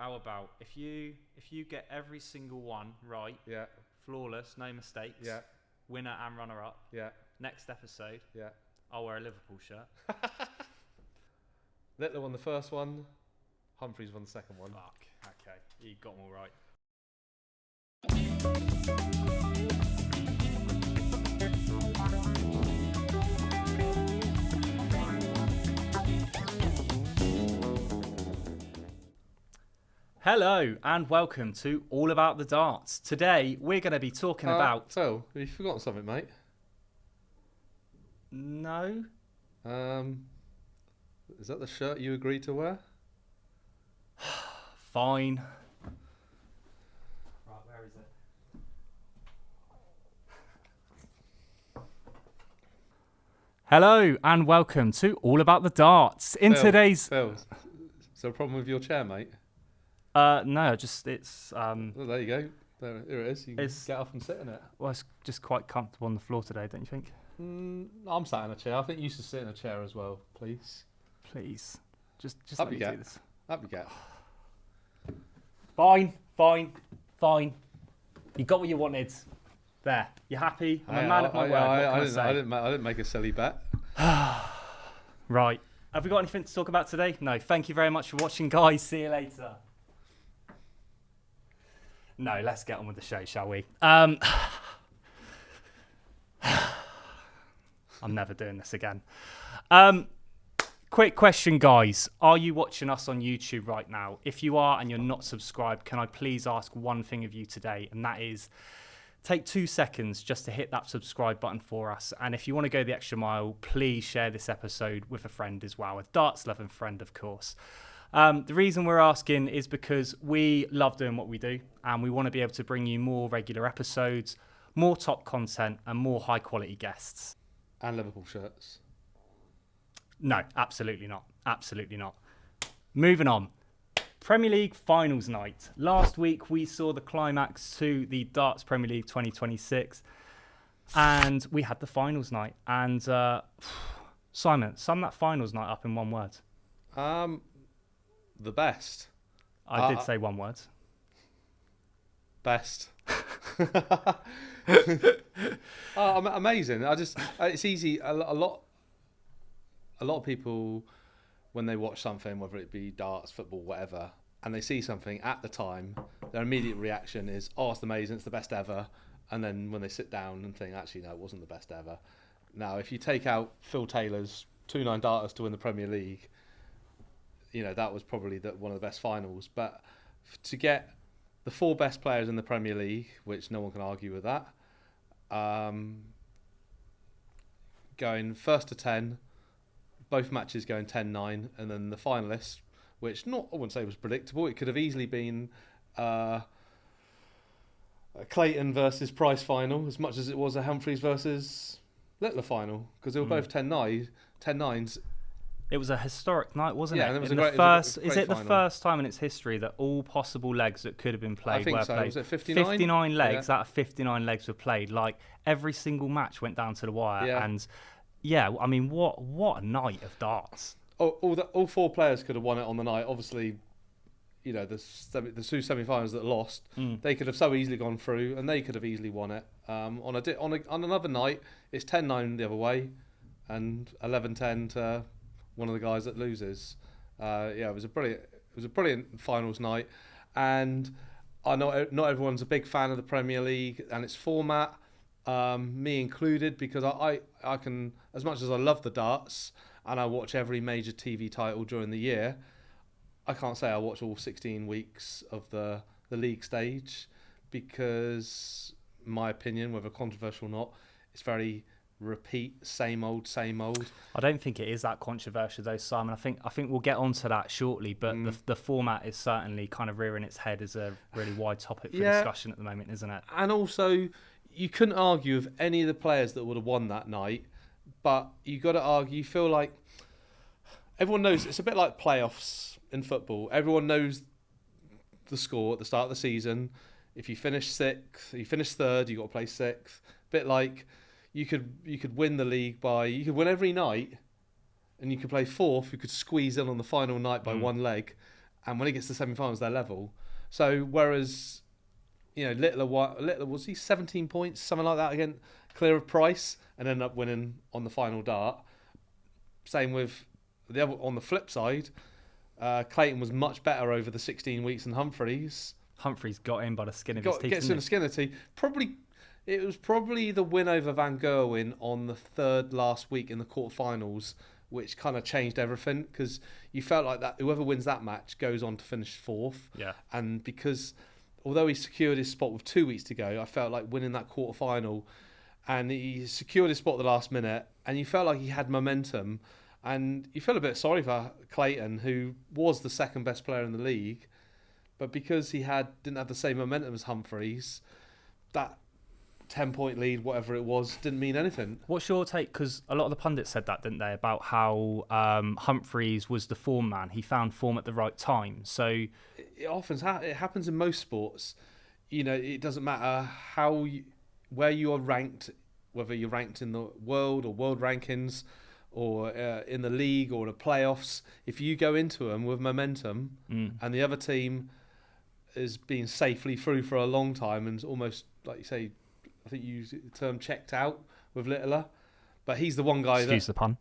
about if you get every single one right? Yeah. Flawless, no mistakes. Yeah. Winner and runner up. Yeah. Next episode. Yeah. I'll wear a Liverpool shirt. Littler won the first one. Humphries won the second one. Fuck. Okay, you got them all right. Hello and welcome to All About the Darts. Today we're going to be talking about... Phil, have you forgotten something, mate? No. Is that the shirt you agreed to wear? Fine. Right, where is it? Hello and welcome to All About the Darts. Phil, is there a problem with your chair, mate? No, just it's... Well, there you go. Here it is. You can get up and sit in it. Well, it's just quite comfortable on the floor today, don't you think? I'm sat in a chair. I think you should sit in a chair as well, please. Please. Just let me do this. Up you get. Fine. You got what you wanted. There. You happy? I'm a man of my word. I didn't make a silly bet. Right. Have we got anything to talk about today? No. Thank you very much for watching, guys. See you later. No, let's get on with the show, shall we? I'm never doing this again. Quick question, guys. Are you watching us on YouTube right now? If you are and you're not subscribed, can I please ask one thing of you today? And that is, take 2 seconds just to hit that subscribe button for us. And if you want to go the extra mile, please share this episode with a friend as well, a darts loving friend, of course. The reason we're asking is because we love doing what we do and we want to be able to bring you more regular episodes, more top content and more high quality guests. And Liverpool shirts. No, absolutely not. Absolutely not. Moving on. Premier League finals night. Last week we saw the climax to the Darts Premier League 2026 and we had the finals night. And Simon, sum that finals night up in one word. The best. I did say one word. Best. Amazing. It's easy. A lot of people, when they watch something, whether it be darts, football, whatever, and they see something at the time, their immediate reaction is, "Oh, it's amazing! It's the best ever." And then when they sit down and think, "Actually, no, it wasn't the best ever." Now, if you take out Phil Taylor's 2-9 darters to win the Premier League, you know that was probably one of the best finals. But to get the 4 best players in the Premier League, which no one can argue with that, going first to 10, both matches going 10-9, and then the finalists, which I wouldn't say was predictable. It could have easily been a Clayton versus Price final, as much as it was a Humphries versus Littler final, because they were both 10-9s. It was a historic night, wasn't it? Yeah, it was Is it the first time in its history that all possible legs that could have been played were played? Was it 59? 59 legs, out of 59 legs were played. Like, every single match went down to the wire. Yeah. And, yeah, I mean, what a night of darts. All 4 players could have won it on the night. Obviously, you know, the 2 semi-finals that lost, they could have so easily gone through, and they could have easily won it. On another night, it's 10-9 the other way, and 11-10 to one of the guys that loses. It was a brilliant finals night, and I know not everyone's a big fan of the Premier League and its format, me included, because I can, as much as I love the darts and I watch every major TV title during the year, I can't say I watch all 16 weeks of the league stage, because my opinion, whether controversial or not, it's very repeat, same old. I don't think it is that controversial though, Simon. I think we'll get onto that shortly, but the format is certainly kind of rearing its head as a really wide topic for discussion at the moment, isn't it? And also, you couldn't argue with any of the players that would have won that night, but you got to argue. You feel like everyone knows, it's a bit like playoffs in football. Everyone knows the score at the start of the season. If you finish 6th, you finish 3rd, you got to play 6th. Bit like you could win the league you could win every night, and you could play 4th. You could squeeze in on the final night by one leg, and when it gets to semi-finals, they're level. So whereas, Littler was he 17 points, something like that, again, clear of Price, and ended up winning on the final dart. Same with the other on the flip side. Clayton was much better over the 16 weeks than Humphries. Humphries got in by the skin of his teeth. Gets in the skin of the teeth. It was probably the win over Van Gerwen on the third last week in the quarterfinals, which kind of changed everything, because you felt like that whoever wins that match goes on to finish fourth. Yeah. And because although he secured his spot with 2 weeks to go, I felt like winning that quarterfinal, and he secured his spot at the last minute, and you felt like he had momentum, and you feel a bit sorry for Clayton, who was the second best player in the league, but because he didn't have the same momentum as Humphries, that 10-point lead, whatever it was, didn't mean anything. What's your take? Because a lot of the pundits said that, didn't they, about how Humphries was the form man. He found form at the right time. So it happens in most sports. It doesn't matter where you are ranked, whether you're ranked in the world or world rankings, or in the league or the playoffs. If you go into them with momentum, and the other team has been safely through for a long time and almost, like you say, I think you use the term checked out with Littler, but he's the one guy Excuse the pun.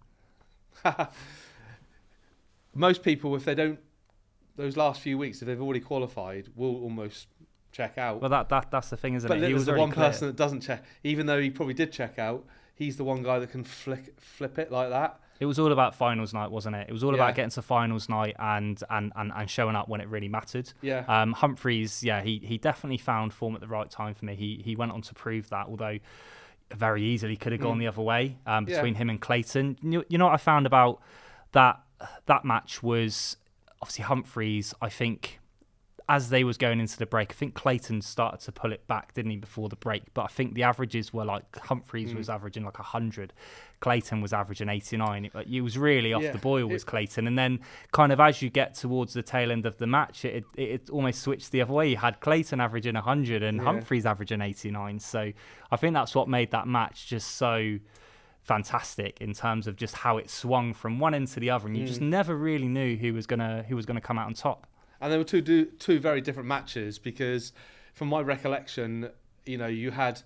Most people, if they don't, those last few weeks, if they've already qualified, will almost check out. Well, that's the thing, isn't but it? Littler's He was the one clear. person that doesn't check, even though he probably did check out. He's the one guy that can flip it like that. It was all about finals night, wasn't it? It was all about getting to finals night and showing up when it really mattered. Yeah. Humphries, he definitely found form at the right time for me. He went on to prove that, although very easily could have gone the other way between him and Clayton. You know what I found about that match was obviously Humphries, I think, as they was going into the break, I think Clayton started to pull it back, didn't he, before the break? But I think the averages were like Humphries was averaging like 100, Clayton was averaging 89. It was really off the boil was Clayton. And then kind of as you get towards the tail end of the match, it almost switched the other way. You had Clayton averaging 100 and Humphries averaging 89. So I think that's what made that match just so fantastic in terms of just how it swung from one end to the other, and you just never really knew who was gonna come out on top. And they were two very different matches, because from my recollection, you had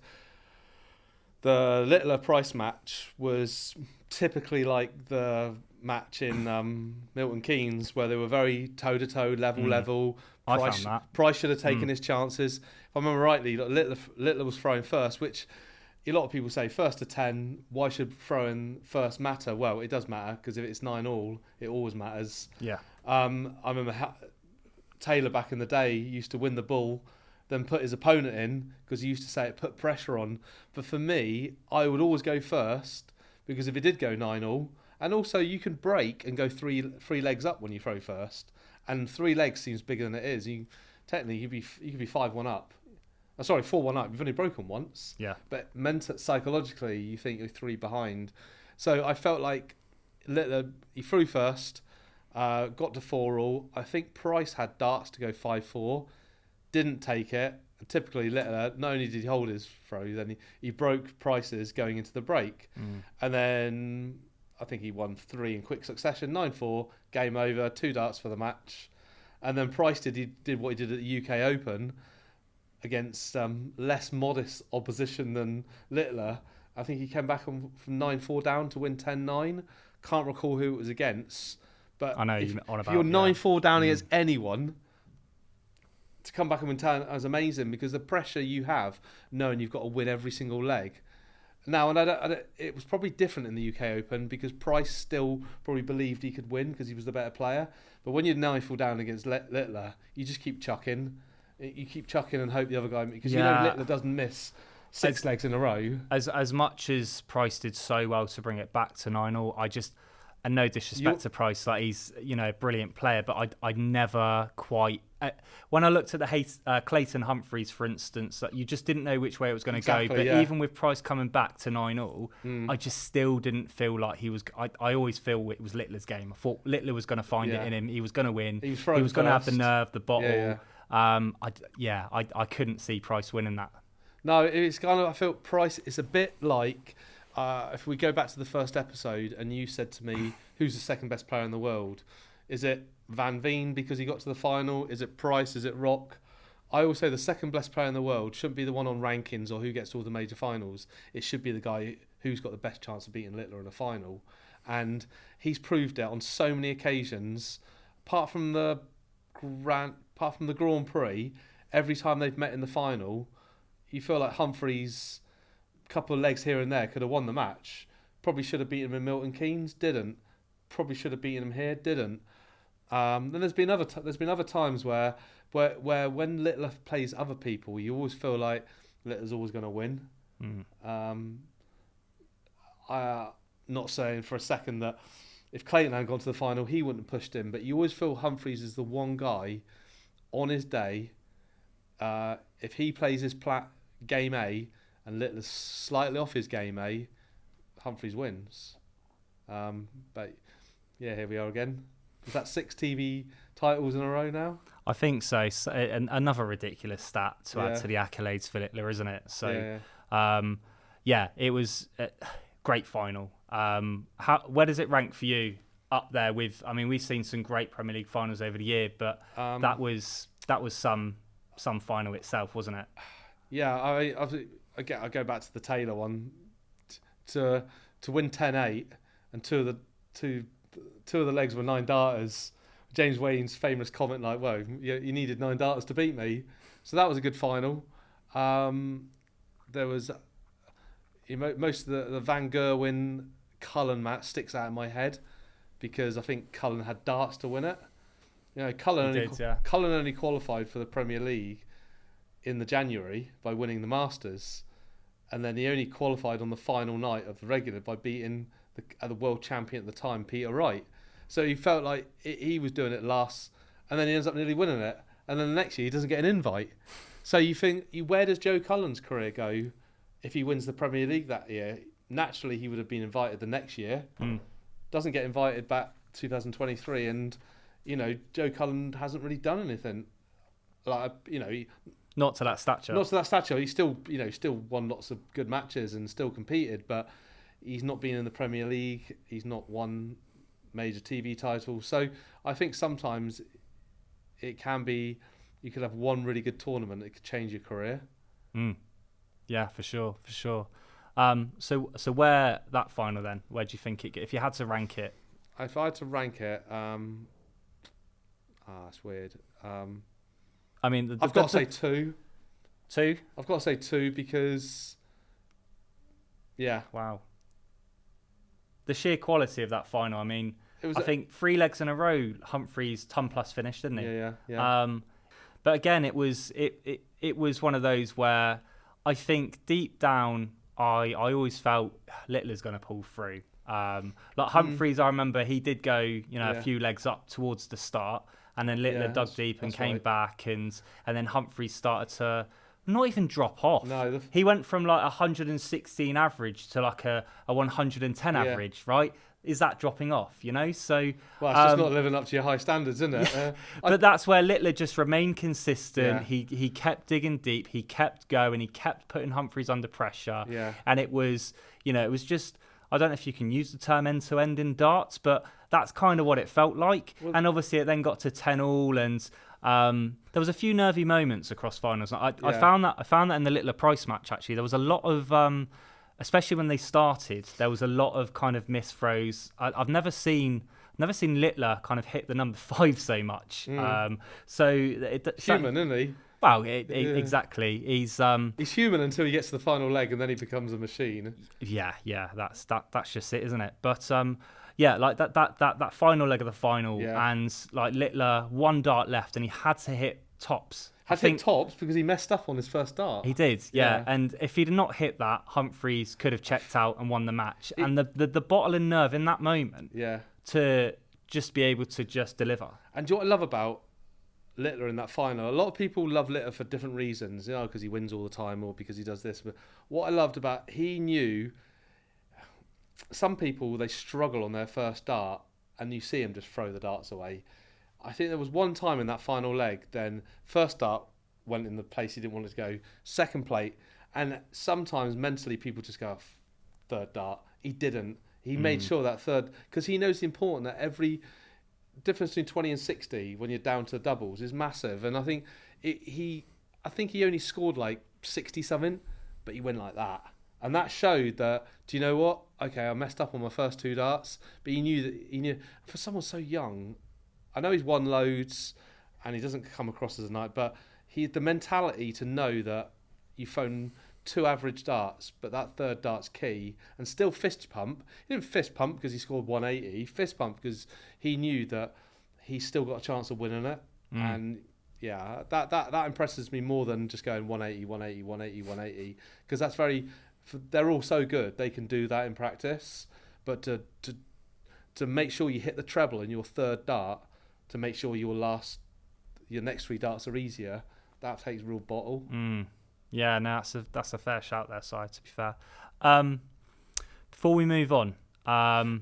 the Littler Price match was typically like the match in Milton Keynes, where they were very toe-to-toe, level. I found that. Price should have taken his chances. If I remember rightly, Littler was throwing first, which a lot of people say first to 10, why should throwing first matter? Well, it does matter, because if it's 9-all, it always matters. Yeah. I remember Taylor back in the day used to win the ball, then put his opponent in, because he used to say it put pressure on. But for me, I would always go first, because if it did go 9-all, and also you can break and go three legs up when you throw first, and 3 legs seems bigger than it is. Technically you could be 5-1 up. 4-1 up. You've only broken once. Yeah. But psychologically, you think you're 3 behind. So I felt like he threw first. Got to 4-all. I think Price had darts to go 5-4, didn't take it. And typically Littler, not only did he hold his throw, then he broke Price's going into the break. And then I think he won 3 in quick succession, 9-4, game over, 2 darts for the match. And then Price did what he did at the UK Open against less modest opposition than Littler. I think he came back from 9-4 down to win 10-9. Can't recall who it was against. But I know if you're on about, you're 9-4 down against anyone, to come back and win 10 is amazing, because the pressure you have knowing you've got to win every single leg. Now, and it was probably different in the UK Open, because Price still probably believed he could win because he was the better player. But when you're 9-4 down against Littler, you just keep chucking. You keep chucking and hope the other guy, because Littler doesn't miss 6 legs in a row. As much as Price did so well to bring it back to 9-all, and no disrespect to Price, like he's a brilliant player, but I never quite. When I looked at the Clayton Humphries, for instance, you just didn't know which way it was going to go. But even with Price coming back to 9-all, I just still didn't feel like he was. I always feel it was Littler's game. I thought Littler was going to find it in him. He was going to win. He was going to have the nerve, the bottle. I couldn't see Price winning that. No, it's kind of. I felt Price. It's a bit like. If we go back to the first episode and you said to me, who's the second best player in the world? Is it Van Veen because he got to the final? Is it Price? Is it Rock? I always say the second best player in the world shouldn't be the one on rankings or who gets to all the major finals. It should be the guy who's got the best chance of beating Littler in a final. And he's proved it on so many occasions. Apart from the Grand Prix, every time they've met in the final, you feel like Humphries, a couple of legs here and there, could have won the match. Probably should have beaten him in Milton Keynes, didn't. Probably should have beaten him here, didn't. Then there's been other times where when Littler plays other people, you always feel like Littler's always going to win. I'm not saying for a second that if Clayton hadn't gone to the final, he wouldn't have pushed him, but you always feel Humphries is the one guy on his day. If he plays his game A and Littler's slightly off his game A, Humphries wins. But yeah, here we are again. Is that 6 TV titles in a row now? I think so. Another ridiculous stat to add to the accolades for Littler, isn't it? So, it was a great final. Where does it rank for you up there with? I mean, we've seen some great Premier League finals over the year, but that was some final itself, wasn't it? Yeah, I go back to the Taylor one. To win 10-8 and two of the legs were 9 darters. James Wayne's famous comment like, "Well, you needed 9 darters to beat me," so that was a good final. There was most of the Van Gerwyn Cullen match sticks out in my head because I think Cullen had darts to win it. Cullen only qualified for the Premier League in the January by winning the Masters, and then he only qualified on the final night of the regular by beating the world champion at the time, Peter Wright. So he felt like he was doing it last, and then he ends up nearly winning it, and then the next year he doesn't get an invite. So you think, where does Joe Cullen's career go if he wins the Premier League that year? Naturally, he would have been invited the next year. Doesn't get invited back 2023, and Joe Cullen hasn't really done anything. Not to that stature. Not to that stature. He still won lots of good matches and still competed, but he's not been in the Premier League. He's not won major TV title. So I think sometimes it can be, you could have one really good tournament that could change your career. Yeah, for sure. So where that final then? Where do you think it? If you had to rank it? If I had to rank it, it's weird. I mean, I've got to say 2. 2? I've got to say 2 because, yeah. Wow. The sheer quality of that final. I mean, I think 3 legs in a row. Humphries ton plus finished, didn't he? Yeah. But again, it was one of those where I think deep down, I always felt Littler's going to pull through. Like Humphries, I remember he did go, a few legs up towards the start, and then Littler dug deep and came back, and then Humphries started to not even drop off. No, he went from like 116 average to like a 110 average, right? Is that dropping off, So, well, it's just not living up to your high standards, isn't it? But that's where Littler just remained consistent. He kept digging deep. He kept going. He kept putting Humphries under pressure. And it was, it was just, I don't know if you can use the term end-to-end in darts, but that's kind of what it felt like. Well, and obviously it then got to 10-all, and there was a few nervy moments across finals. I found that in the Littler Price match, actually. There was a lot of... especially when they started, there was a lot of kind of missed throws. I've never seen Littler kind of hit the number 5 so much. Human, isn't he? Well, exactly. He's human until he gets to the final leg, and then he becomes a machine. Yeah. That's just it, isn't it? But like that final leg of the final, and like Littler, 1 dart left, and he had to hit tops. Hit tops because he messed up on his first dart. He did, yeah. And if he'd not hit that, Humphries could have checked out and won the match. And the bottle and nerve in that moment, to just be able to just deliver. And do you know what I love about Littler in that final? A lot of people love Littler for different reasons, because he wins all the time or because he does this. But what I loved about, he knew some people, they struggle on their first dart, and you see him just throw the darts away. I think there was one time in that final leg, then first dart went in the place he didn't want it to go, second plate, and sometimes mentally people just go, third dart. He didn't. He made sure that third, because he knows it's important that difference between 20 and 60 when you're down to doubles is massive. And I think he only scored like 60 something, but he went like that. And that showed that, do you know what? Okay, I messed up on my first 2 darts, but he knew for someone so young, I know he's won loads and he doesn't come across as a knight, but the mentality to know that you phone 2 average darts, but that 3rd dart's key, and still fist pump. He didn't fist pump because he scored 180. He fist pump because he knew that he's still got a chance of winning it. And yeah, that impresses me more than just going 180, 180, 180, 180, because that's very. They're all so good. They can do that in practice, but to make sure you hit the treble in your 3rd dart, to make sure your next 3 darts are easier, that takes real bottle. Yeah, no, that's a fair shout there, Si, to be fair. Before we move on, I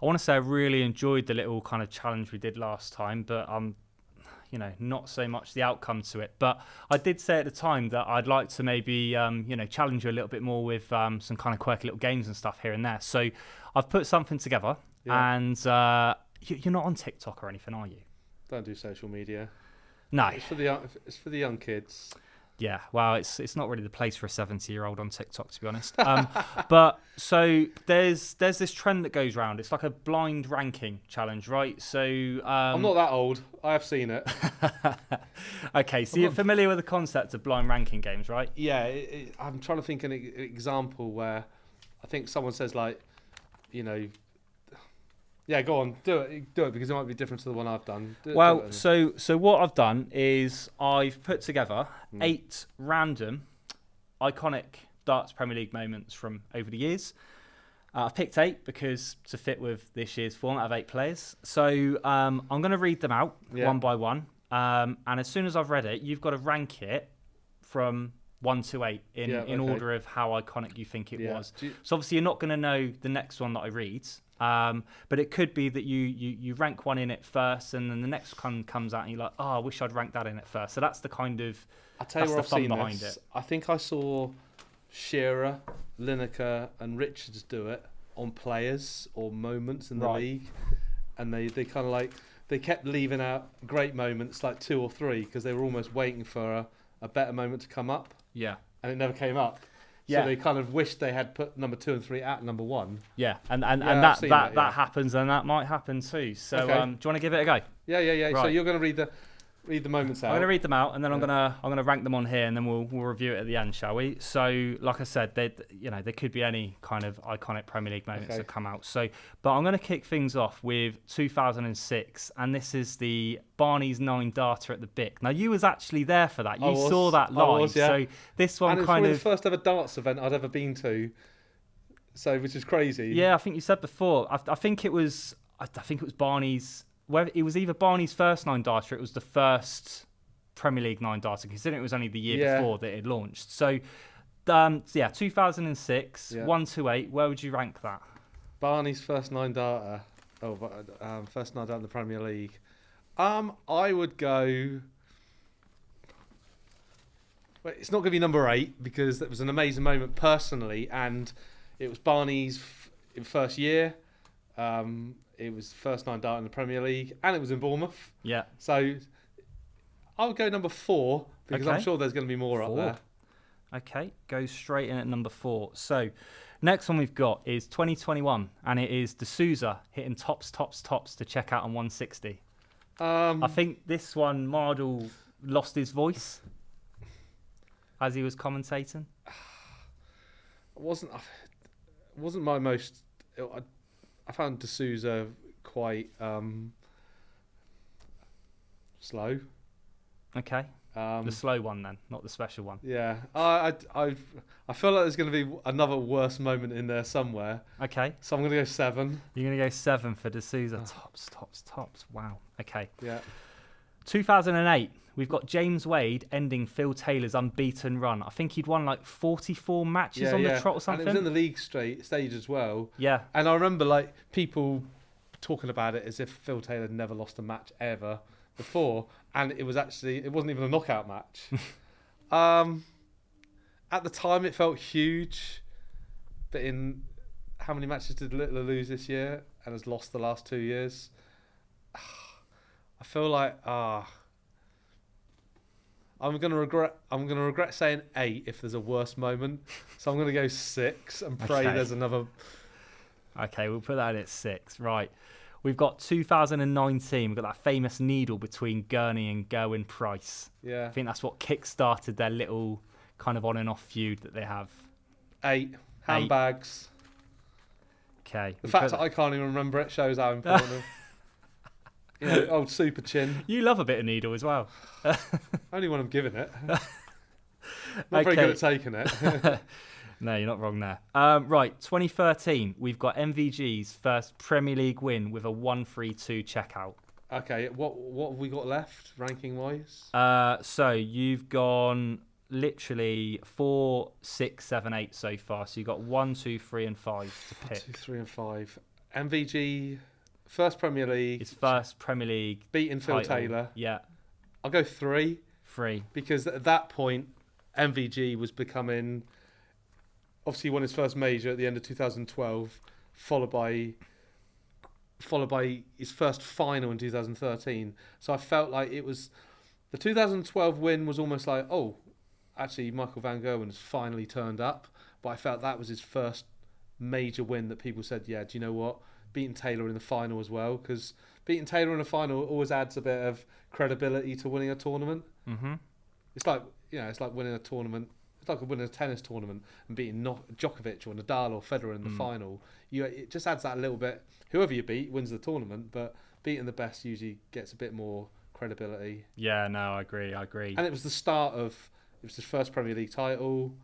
want to say I really enjoyed the little kind of challenge we did last time, but not so much the outcome to it. But I did say at the time that I'd like to maybe, challenge you a little bit more with some kind of quirky little games and stuff here and there. So I've put something together, and you're not on TikTok or anything, are you? Don't do social media. No. It's for the young kids. Yeah, well, it's not really the place for a 70-year-old on TikTok, to be honest. But so there's this trend that goes around. It's like a blind ranking challenge, right? So I'm not that old. I have seen it. Okay, so you're familiar with the concept of blind ranking games, right? Yeah, I'm trying to think an example where I think someone says like, yeah, go on, do it because it might be different to the one I've done. So what I've done is I've put together 8 random iconic darts Premier League moments from over the years. I've picked 8 because to fit with this year's format of 8 players. So I'm going to read them out one by one, and as soon as I've read it, you've got to rank it from 1 to 8 in order of how iconic you think it was. So obviously you're not going to know the next one that I read. But it could be that you rank one in it first, and then the next one comes out, and you're like, oh, I wish I'd ranked that in it first. So that's the kind of I'll tell you where I've seen behind this. I think I saw Shearer, Lineker, and Richards do it on players or moments in the league, and they kind of they kept leaving out great moments like 2 or 3 because they were almost waiting for a better moment to come up. Yeah, and it never came up. So they kind of wished they had put number 2 and 3 at number 1. Yeah, and that happens, and that might happen too. So do you want to give it a go? Yeah. Right. So you're going to read the moments out. I'm going to read them out, and then I'm going to rank them on here, and then we'll review it at the end, shall we? So, like I said, there could be any kind of iconic Premier League moments that come out. So, but I'm going to kick things off with 2006, and this is the Barney's 9 darter at the Bic. Now, you was actually there for that. You saw that live. Was, yeah. So this one and it's kind of the first ever darts event I'd ever been to. So, which is crazy. Yeah, I think you said before. I think it was Barney's. Whether it was either Barney's first 9 darter, it was the first Premier League 9 darter, considering it was only the year before that it launched. So, 2006, 1 to 8. Where would you rank that? Barney's first 9 darter. First 9 darter in the Premier League. I would go. Well, it's not going to be number 8 because that was an amazing moment personally, and it was Barney's first year. It was first 9 dart in the Premier League, and it was in Bournemouth. Yeah. So I would go number 4 because I'm sure there's going to be more up there. Okay, go straight in at number 4. So next one we've got is 2021, and it is D'Souza hitting tops to check out on 160. I think this one, Mardle lost his voice as he was commentating. It wasn't my most. I found D'Souza quite slow. Okay. The slow one then, not the special one. Yeah. I feel like there's going to be another worse moment in there somewhere. Okay. So I'm going to go 7. You're going to go 7 for D'Souza. Tops. Wow. Okay. Yeah. 2008. We've got James Wade ending Phil Taylor's unbeaten run. I think he'd won like 44 matches on the trot or something. And it was in the league stage as well. Yeah. And I remember people talking about it as if Phil Taylor had never lost a match ever before. And it wasn't even a knockout match. At the time it felt huge. But how many matches did Littler lose this year and has lost the last 2 years? I feel like I'm gonna regret saying 8 if there's a worse moment. So I'm gonna go 6 and pray Okay. there's another. Okay, we'll put that in at 6. Right. We've got 2019. We've got that famous needle between Gurney and Gerwyn Price. Yeah. I think that's what kick-started their little kind of on and off feud that they have. 8 handbags. Okay. The fact that I can't even remember it shows how important. Old super chin. You love a bit of needle as well. Only when I'm giving it. Not very good at taking it. No, you're not wrong there. Right, 2013, we've got MVG's first Premier League win with a 1-3-2 checkout. Okay, what have we got left, ranking-wise? So you've gone literally 4, 6, 7, 8 so far. So you've got 1, 2, 3, and 5 to pick. 2, 3, and 5. MVG, first Premier League. His first Premier League beating Phil title. Taylor. Yeah, I'll go 3. 3. Because at that point, MVG was becoming... Obviously, he won his first major at the end of 2012, followed by his first final in 2013. So I felt like it was... The 2012 win was almost like, oh, actually, Michael van Gerwen has finally turned up. But I felt that was his first major win that people said, yeah, do you know what? Beating Taylor in the final as well. Because beating Taylor in the final always adds a bit of credibility to winning a tournament. Mm-hmm. It's like winning a tournament. It's like winning a tennis tournament and beating Djokovic or Nadal or Federer in the final. It just adds that a little bit. Whoever you beat wins the tournament, but beating the best usually gets a bit more credibility. Yeah, no, I agree. And it was the start of... It was his first Premier League title.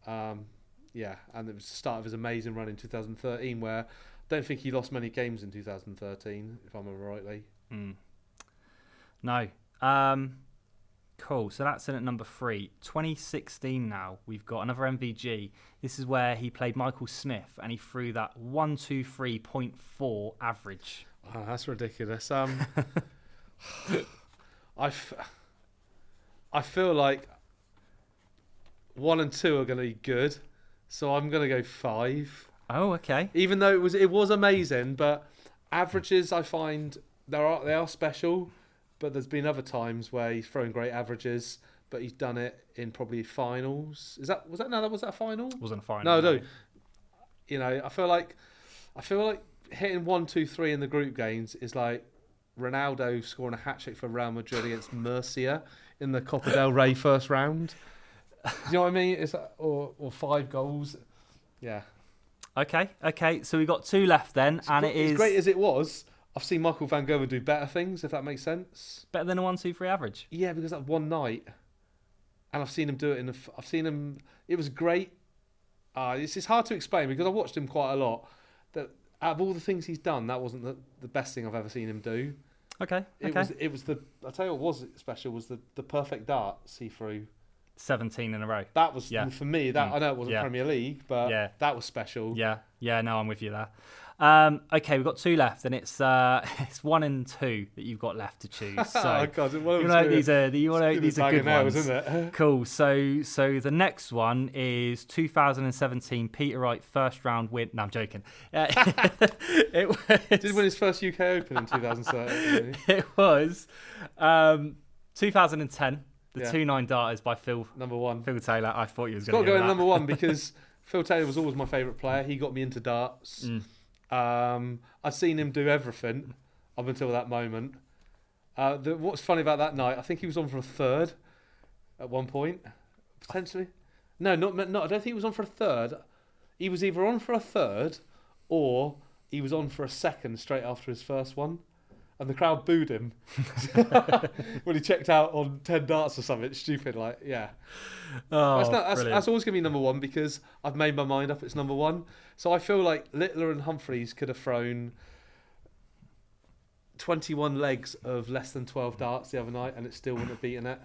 And it was the start of his amazing run in 2013, where I don't think he lost many games in 2013, if I remember rightly. No. Cool. So that's in at number 3. 2016 now. We've got another MVG. This is where he played Michael Smith and he threw that 123.4 average. Oh, that's ridiculous. I feel like 1 and 2 are going to be good, so I'm going to go 5. Oh, okay. Even though it was amazing, but averages I find they are special. But there's been other times where he's thrown great averages, but he's done it in probably finals. Was that a final? Wasn't a final. No. I feel like hitting 1, 2, 3 in the group games is like Ronaldo scoring a hat trick for Real Madrid against Murcia in the Copa del Rey first round. Do you know what I mean? It's like, or 5 goals. Yeah. Okay. So we've got 2 left then, and it is as great as it was. I've seen Michael van Gerwen do better things, if that makes sense. better than a 1-2-3 average. Yeah, because that one night, and I've seen him do it I've seen him. It was great. It's hard to explain because I watched him quite a lot. That out of all the things he's done, that wasn't the best thing I've ever seen him do. Okay. It was the. I'll tell you what was special was the perfect darts he threw. 17 in a row. That was for me. I know it wasn't Yeah. Premier League, but that was special. Yeah. No, I'm with you there. Okay, we've got 2 left, and it's 1 and 2 that you've got left to choose. So oh God, you want to know these are good ones. Isn't it? Cool. So the next one is 2017 Peter Wright first round win. No, I'm joking. It was, Did win his first UK Open in 2013. It was 2010. The 2-9 darters by Number 1. Phil Taylor. I thought you was It's going got to to go go that. in number 1 because Phil Taylor was always my favourite player. He got me into darts. I'd seen him do everything up until that moment. What's funny about that night, I think he was on for a third at one point, potentially. No, not. I don't think he was on for a third. He was either on for a third or he was on for a second straight after his first one. And the crowd booed him when he checked out on 10 darts or something stupid. Like, yeah. Oh, That's always going to be number 1 because I've made my mind up it's number 1. So I feel like Littler and Humphries could have thrown 21 legs of less than 12 darts the other night and it still wouldn't have beaten it.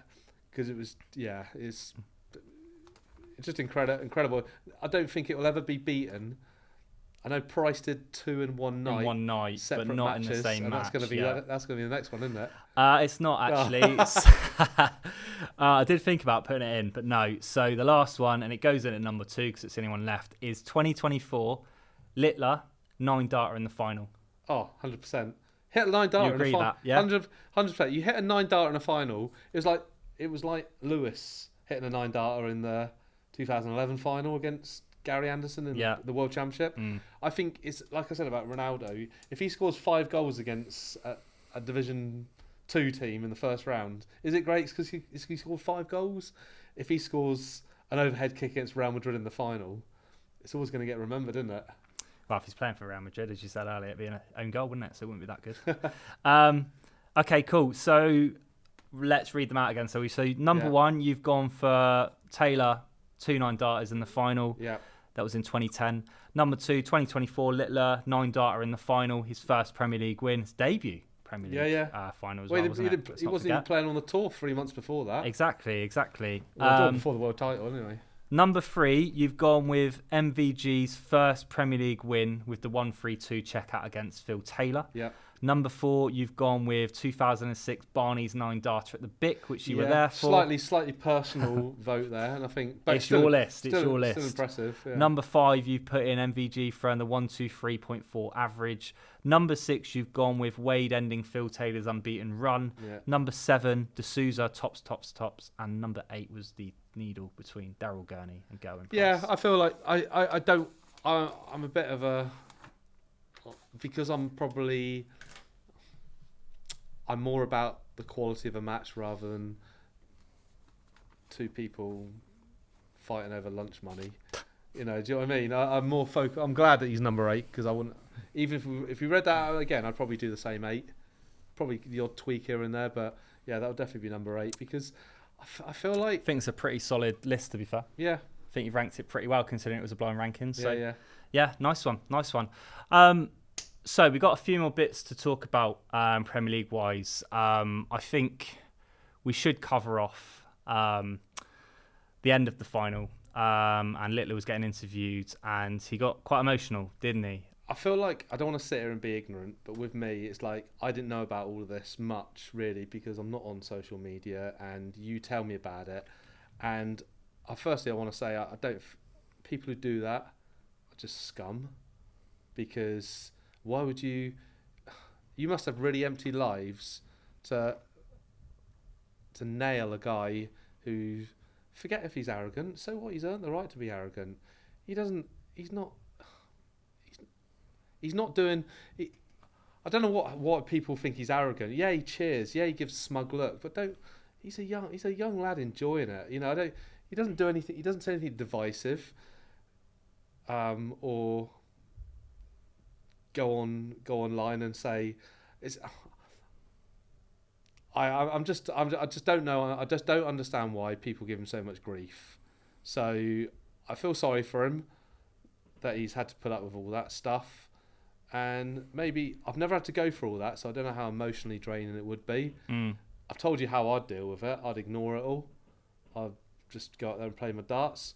Because it was, it's just incredible. I don't think it will ever be beaten. I know Price did 2 in one night. In one night, separate but not matches, in the same and match. That's going to be the next one, isn't it? It's not actually. I did think about putting it in, but no. So the last one, and it goes in at number 2 because it's the only one left, is 2024 Littler, 9-darter in the final. Oh, 100%. Hit a 9-darter You agree in a that, yeah? 100%. You hit a 9-darter in a final. It was like Lewis hitting a 9-darter in the 2011 final against Gary Anderson in the World Championship. I think it's like I said about Ronaldo. If he scores 5 goals against a Division 2 team in the first round, is it great because he scored 5 goals? If he scores an overhead kick against Real Madrid in the final, it's always going to get remembered, isn't it? Well, if he's playing for Real Madrid, as you said earlier, it'd be an own goal, wouldn't it? So it wouldn't be that good. Okay, cool. So let's read them out again. So number 1, you've gone for Taylor, 2 9-darters in the final. Yeah. That was in 2010. Number 2, 2024, Littler, 9-darter in the final. His first Premier League win, his debut Premier League final as well. He wasn't even playing on the tour 3 months before that. Exactly. Well, before the world title, anyway. Number 3, you've gone with MVG's first Premier League win with the 1-3-2 checkout against Phil Taylor. Yeah. Number 4, you've gone with 2006 Barney's 9-darter at the Bic, which you were there for. Slightly personal vote there, and I think but it's your list. Still impressive. Yeah. Number 5, you've put in MVG for the 123.4 average. Number 6, you've gone with Wade ending Phil Taylor's unbeaten run. Yeah. Number 7, D'Souza tops, and number 8 was the needle between Daryl Gurney and Gerwyn. Yeah, I feel like I'm a bit of a, because I'm more about the quality of a match rather than 2 people fighting over lunch money. Do you know what I mean? I'm more focused. I'm glad that he's number 8 because I wouldn't. Even if we read that out again, I'd probably do the same 8. Probably the odd tweak here and there, but yeah, that would definitely be number 8 because I feel like. I think it's a pretty solid list, to be fair. Yeah. I think you've ranked it pretty well considering it was a blind ranking. So yeah, nice one. So we've got a few more bits to talk about Premier League wise. I think we should cover off the end of the final. And Littler was getting interviewed and he got quite emotional, didn't he? I feel like I don't want to sit here and be ignorant, but with me, it's like I didn't know about all of this much really because I'm not on social media and you tell me about it. And firstly, I want to say I don't. People who do that are just scum because why would you? You must have really empty lives to nail a guy who. Forget if he's arrogant. So what? He's earned the right to be arrogant. He's not doing. I don't know what people think he's arrogant. Yeah, he cheers. Yeah, he gives a smug look. But don't. He's a young lad enjoying it. He doesn't do anything. He doesn't say anything divisive. Or go online and say it's. I just don't know. I just don't understand why people give him so much grief. So I feel sorry for him that he's had to put up with all that stuff. And maybe I've never had to go through all that, so I don't know how emotionally draining it would be. I've told you how I'd deal with it. I'd ignore it all. I'd just go out there and play my darts.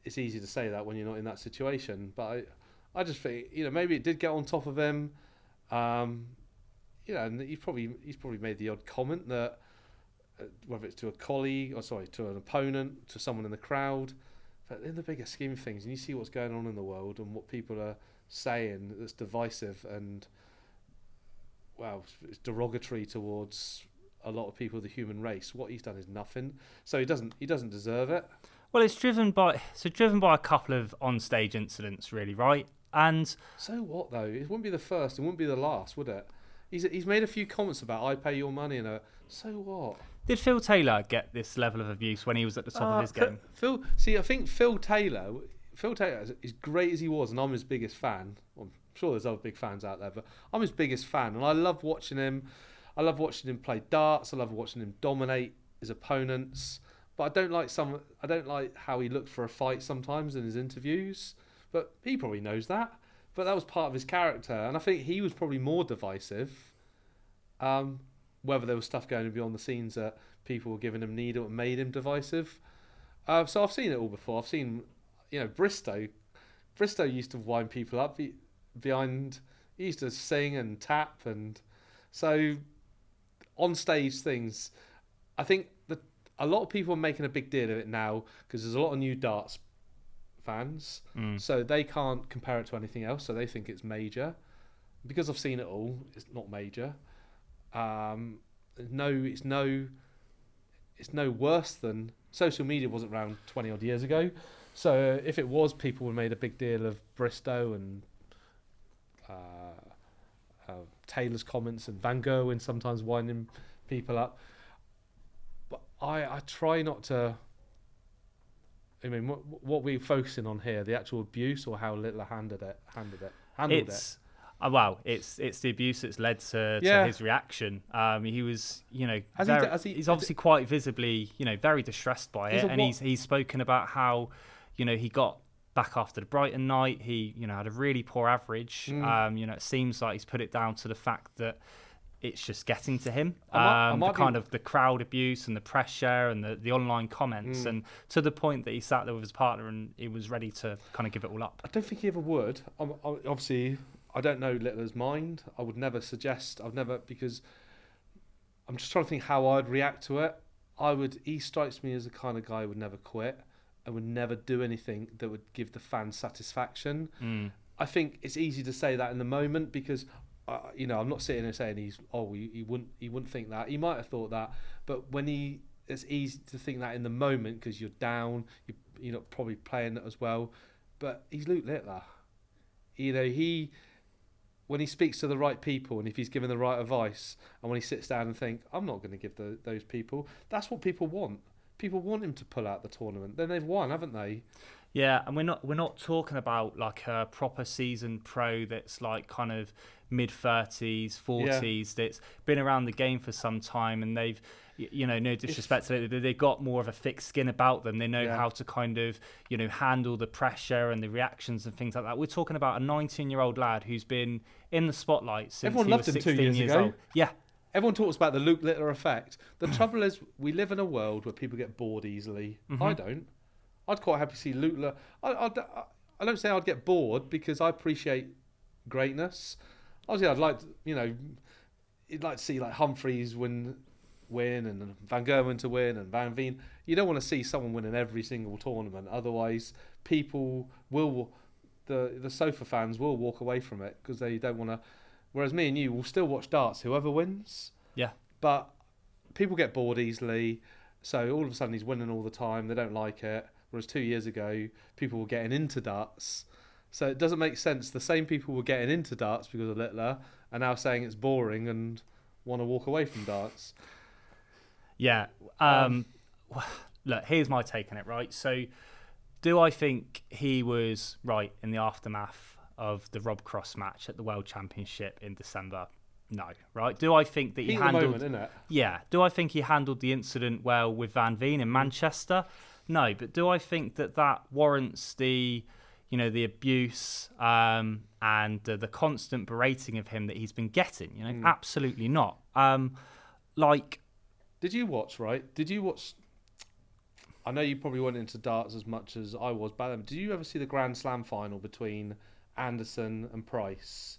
It's easy to say that when you're not in that situation, but I just think maybe it did get on top of him. And he's probably made the odd comment that whether it's to a colleague to an opponent, to someone in the crowd, but in the bigger scheme of things, and you see what's going on in the world and what people are saying that's divisive and it's derogatory towards a lot of people of the human race. What he's done is nothing, so he doesn't deserve it. Well, it's driven by a couple of on-stage incidents, really, right? And so what though? It wouldn't be the first, it wouldn't be the last, would it? He's made a few comments about I pay your money and so what? Did Phil Taylor get this level of abuse when he was at the top of his game? I think Phil Taylor, as great as he was, and I'm his biggest fan. Well, I'm sure there's other big fans out there, but I'm his biggest fan, and I love watching him. I love watching him play darts. I love watching him dominate his opponents. But I don't like how he looked for a fight sometimes in his interviews. But he probably knows that. But that was part of his character, and I think he was probably more divisive. Whether there was stuff going on behind the scenes that people were giving him needle and made him divisive. So I've seen it all before. I've seen, Bristow. Bristow used to wind people up behind. He used to sing and tap, and so on stage things. I think that a lot of people are making a big deal of it now because there's a lot of new darts fans, so they can't compare it to anything else. So they think it's major. Because I've seen it all, it's not major. It's no worse than social media wasn't around 20 odd years ago. So if it was, people would have made a big deal of Bristow and Taylor's comments and Van Gerwen sometimes winding people up. But I try not to. I mean, what we're focusing on here, the actual abuse or how Littler handled it. It's the abuse that's led to his reaction. He was, he's obviously quite visibly, very distressed by it, and he's spoken about how, he got back after the Brighton night. He, had a really poor average. It seems like he's put it down to the fact that it's just getting to him. The crowd abuse and the pressure and the online comments, and to the point that he sat there with his partner and he was ready to kind of give it all up. I don't think he ever would. Obviously, I don't know Littler's mind. I would never suggest. Because I'm just trying to think how I'd react to it. He strikes me as the kind of guy who would never quit and would never do anything that would give the fans satisfaction. I think it's easy to say that in the moment because, I'm not sitting there saying he wouldn't think that. He might have thought that, but it's easy to think that in the moment because you're down, you're not probably playing it as well. But he's Luke Littler. When he speaks to the right people and if he's given the right advice and when he sits down and think, I'm not going to give those people, that's what people want. People want him to pull out the tournament. Then they've won, haven't they? Yeah, and we're not talking about like a proper seasoned pro that's like kind of mid-30s, 40s, that's been around the game for some time and they've, no disrespect to it, they've got more of a thick skin about them. They know how to kind of, handle the pressure and the reactions and things like that. We're talking about a 19-year-old lad who's been in the spotlight since he was 16 years old. Yeah. Everyone talks about the Luke Littler effect. The trouble is, we live in a world where people get bored easily. I don't. I'd quite happy to see Luke Littler. I don't say I'd get bored because I appreciate greatness. Obviously, I'd like to, you'd like to see like Humphries win and Van Gerwen to win and Van Veen. You don't want to see someone winning every single tournament. Otherwise, people will, the sofa fans will walk away from it because they don't want to. Whereas me and you will still watch darts, whoever wins. Yeah. But people get bored easily. So all of a sudden he's winning all the time. They don't like it. Whereas 2 years ago, people were getting into darts. So it doesn't make sense. The same people were getting into darts because of Littler are now saying it's boring and want to walk away from darts. Yeah. Look, here's my take on it, right? So do I think he was right in the aftermath of the Rob Cross match at the World Championship in December? No, right? Do I think that he handled... the moment, isn't it? Yeah. Do I think he handled the incident well with Van Veen in Manchester? No, but do I think that warrants the abuse and the constant berating of him that he's been getting? Absolutely not. Did you watch, right? Did you watch... I know you probably weren't into darts as much as I was back then. Did you ever see the Grand Slam final between Anderson and Price?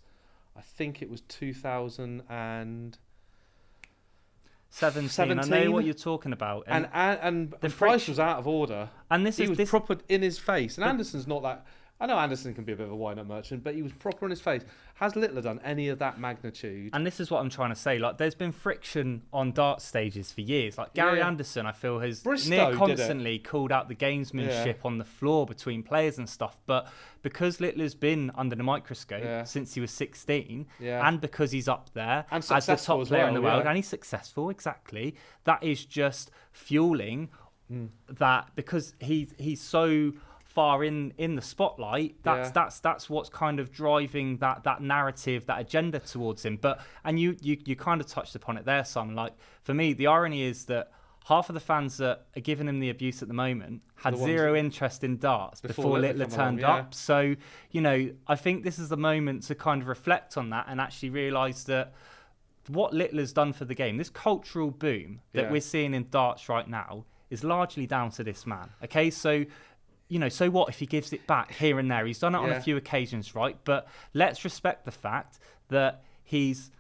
I think it was 2017. I know what you're talking about. And Price was out of order. And he was proper in his face. And Anderson's not that... I know Anderson can be a bit of a wind-up merchant, but he was proper in his face. Has Littler done any of that magnitude? And this is what I'm trying to say. Like, there's been friction on dart stages for years. Like, Gary Anderson, I feel, has near constantly called out the gamesmanship on the floor between players and stuff. But because Littler's been under the microscope since he was 16, and because he's up there and as the top player in the world, and he's successful, exactly, that is just fueling that, because he's so far in the spotlight, that's what's kind of driving that narrative, that agenda towards him. And you kind of touched upon it there, Simon. Like, for me, the irony is that half of the fans that are giving him the abuse at the moment had zero interest in darts before Littler turned up. So, I think this is the moment to kind of reflect on that and actually realise that what Littler's done for the game, this cultural boom that we're seeing in darts right now, is largely down to this man. Okay, so so what if he gives it back here and there? He's done it on a few occasions, right? But let's respect the fact that he's